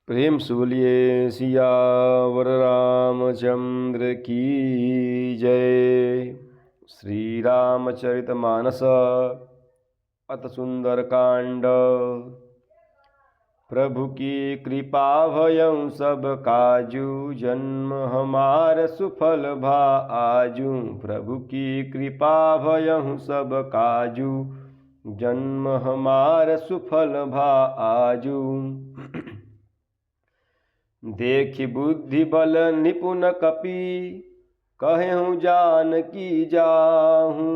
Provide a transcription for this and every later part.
प्रेम से बोलिए सियावर रामचंद्र की जय। श्री रामचरितमानस अति सुंदर कांड। प्रभु की कृपा भयं सब काजू, जन्म हमार सुफल भा आजू। प्रभु की कृपा भयं सब काजू, जन्म हमार सुफल भा आजू। देखि बुद्धि बल निपुण कपि, कहूँ जानकी जाहूँ।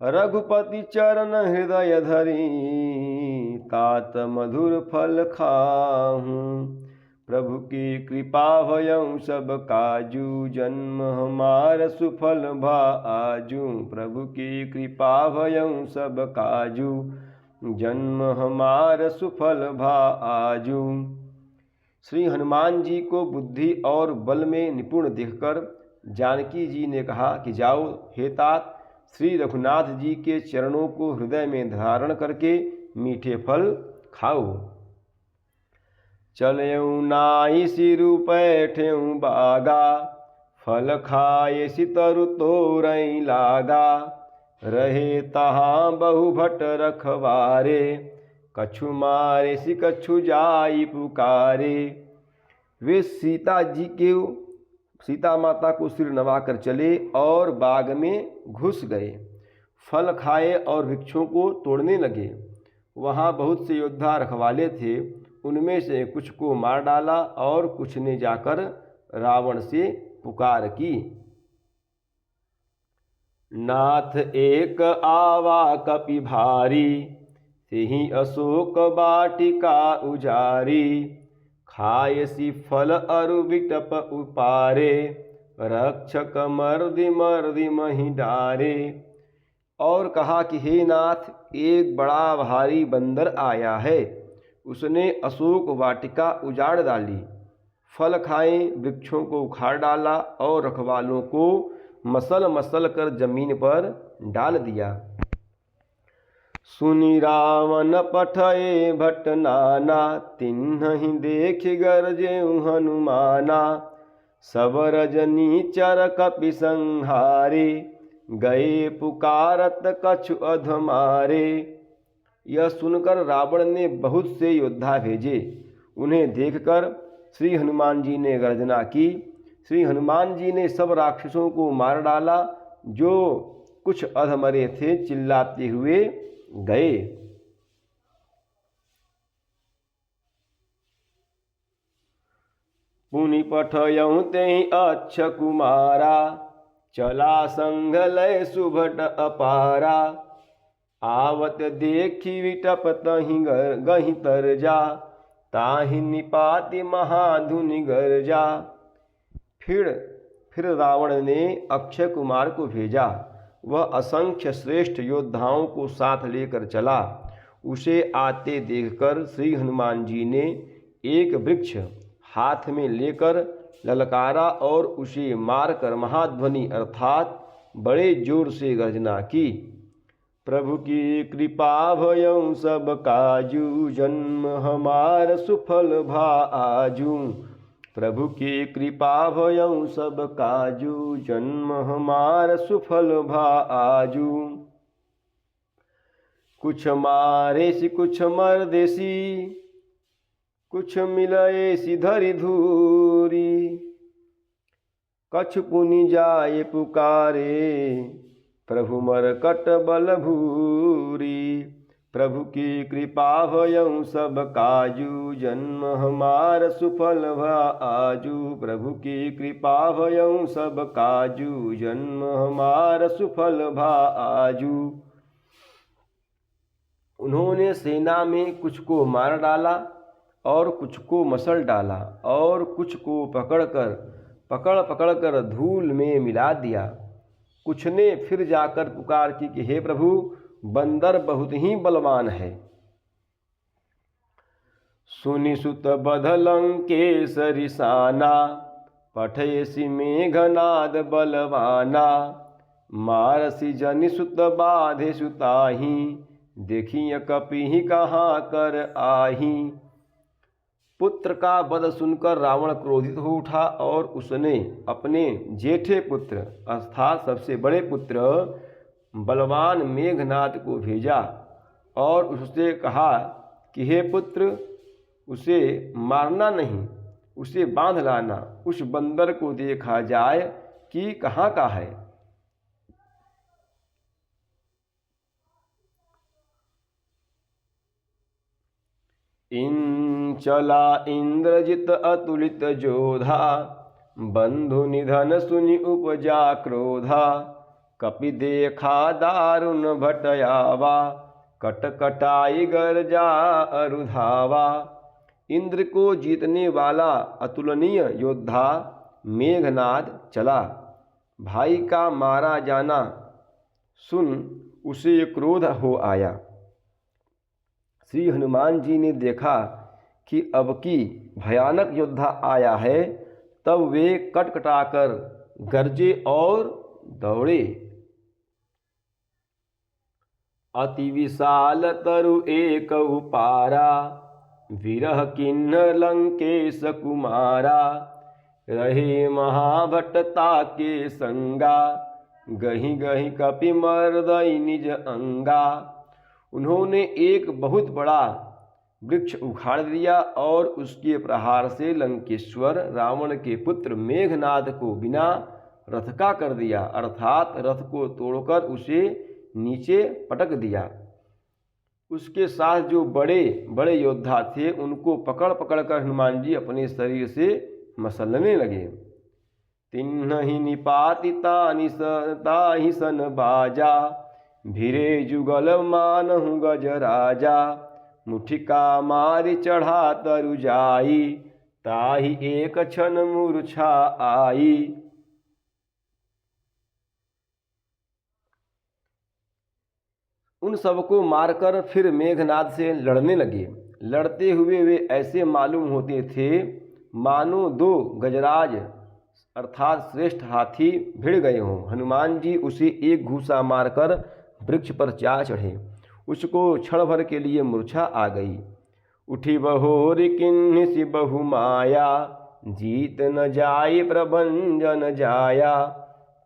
रघुपति चरण हृदय धरी, तात मधुर फल खाहूँ। प्रभु की कृपा भयं सब काजू, जन्म हमार सुफल भा आजू। प्रभु की कृपा भयं सब काजू, जन्म हमार सुफल भा आजू। श्री हनुमान जी को बुद्धि और बल में निपुण देखकर जानकी जी ने कहा कि जाओ हे तात, श्री रघुनाथ जी के चरणों को हृदय में धारण करके मीठे फल खाओ। चलऊँ नाई सिरु पैठऊँ बागा, फल खाए सितरु तोरई लागा। रहे तहाँ बहु भट रखवारे, कछु मारे सि कछु जाई पुकारे। वे सीता माता को सिर नवाकर चले और बाग में घुस गए। फल खाए और वृक्षों को तोड़ने लगे। वहाँ बहुत से योद्धा रखवाले थे, उनमें से कुछ को मार डाला और कुछ ने जाकर रावण से पुकार की। नाथ एक आवा कपि भारी, तेहि अशोक बाटिका उजारी। खायसी फल अरु बिटप उपारे, रक्षक मर्दि मर्दि मही डारे। और कहा कि हे नाथ, एक बड़ा भारी बंदर आया है, उसने अशोक वाटिका उजाड़ डाली, फल खाए वृक्षों को उखाड़ डाला और रखवालों को मसल मसल कर जमीन पर डाल दिया। सुनि रावण पठए भट नाना, तिन्हि देख गरजेउ हनुमाना। सब रजनी चर कपि संहारे, गए पुकारत कछु अधमारे। यह सुनकर रावण ने बहुत से योद्धा भेजे। उन्हें देखकर श्री हनुमान जी ने गर्जना की। श्री हनुमान जी ने सब राक्षसों को मार डाला। जो कुछ अधमरे थे चिल्लाते हुए गए। पुनि पठयऊँ तेहि अच्छ कुमारा, चला संग लय सुभट अपारा। आवत देखी विटप तहि गहि तरजा, ताहि निपाति महाधुनि गरजा। फिर रावण ने अक्षय कुमार को भेजा। वह असंख्य श्रेष्ठ योद्धाओं को साथ लेकर चला। उसे आते देखकर श्री हनुमान जी ने एक वृक्ष हाथ में लेकर ललकारा और उसे मारकर महाध्वनि अर्थात बड़े जोर से गर्जना की। प्रभु की कृपा भयं सब काजू, जन्म हमार सुफल भा आजू। प्रभु की कृपा भयं सब काजू, जन्म हमार सुफल भा आजू। कुछ मारे सि कुछ मरदेसी, कुछ मिलए सि धरि धूरी। कछु पुनि जाए पुकारे, प्रभु मरकट बल भूरी। प्रभु की कृपा भयं सब काजू, जन्म हमार सुफल भा आजू। प्रभु की कृपा भयं सब काजू, जन्म हमार सुफल भा आजू। उन्होंने सेना में कुछ को मार डाला और कुछ को मसल डाला और कुछ को पकड़ कर धूल में मिला दिया। कुछ ने फिर जाकर पुकार की कि हे प्रभु, बंदर बहुत ही बलवान है। सुनि सुत बध लंकेसरि साना, पठयसि मेघनाद बलवाना। मारसि जनि सुत बाधे सुताही, देखिय कपिहि कहाँ कर आही। पुत्र का वध सुनकर रावण क्रोधित हो उठा और उसने अपने जेठे पुत्र अर्थात सबसे बड़े पुत्र बलवान मेघनाद को भेजा और उससे कहा कि हे पुत्र, उसे मारना नहीं, उसे बांध लाना, उस बंदर को देखा जाए कि कहाँ का है। चला इंद्रजित अतुलित जोधा, बंधु निधन सुनि उपजा क्रोधा। कपि देखा दारुण भटयावा, कटकटाई गर्जा अरुधावा। इंद्र को जीतने वाला अतुलनीय योद्धा मेघनाद चला। भाई का मारा जाना सुन उसे क्रोध हो आया। श्री हनुमान जी ने देखा कि अब की भयानक योद्धा आया है, तब वे कटकटाकर गरजे और दौड़े। अति विशाल तरु एक उपारा, विरह किन्ह लंकेश कुमारा। रहे महाभट्टता के संगा, गही गही कपि मर्दई निज अंगा। उन्होंने एक बहुत बड़ा वृक्ष उखाड़ दिया और उसके प्रहार से लंकेश्वर रावण के पुत्र मेघनाद को बिना रथ का कर दिया, अर्थात रथ को तोड़कर उसे नीचे पटक दिया। उसके साथ जो बड़े बड़े योद्धा थे उनको पकड़ पकड़ कर हनुमान जी अपने शरीर से मसलने लगे। तिन्हि निपाति ताहि सन बाजा, भिरे जुगल मानहु गजराजा। मुठिका मारि चढ़ा तरु जाई, ताहि एक क्षण मूर्छा आई। उन सबको मारकर फिर मेघनाद से लड़ने लगे। लड़ते हुए वे ऐसे मालूम होते थे मानो दो गजराज अर्थात श्रेष्ठ हाथी भिड़ गए हों। हनुमान जी उसे एक घूसा मारकर वृक्ष पर जा चढ़े। उसको क्षण भर के लिए मूर्छा आ गई। उठी बहोर किन्हि सि बहु माया, जीत न जाय प्रभंजन जाया।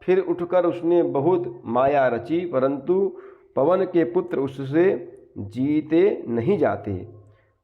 फिर उठकर उसने बहुत माया रची, परंतु पवन के पुत्र उससे जीते नहीं जाते।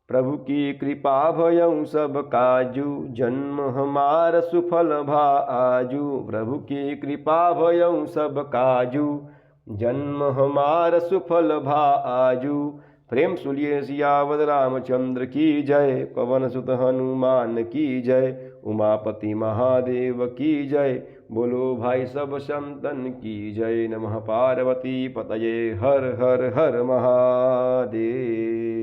प्रभु की कृपा भयउ सब काजू, जन्म हमार सुफल भा आजू। प्रभु की कृपा भयउ सब काजू, जन्म हमार सुफल भा आजू। प्रेम सुलिए सियावत रामचंद्र की जय, पवन सुत हनुमान की जय, उमापति महादेव की जय। बोलो भाई सब संतन की जय। नमः पार्वती पतये, हर हर हर महादेव।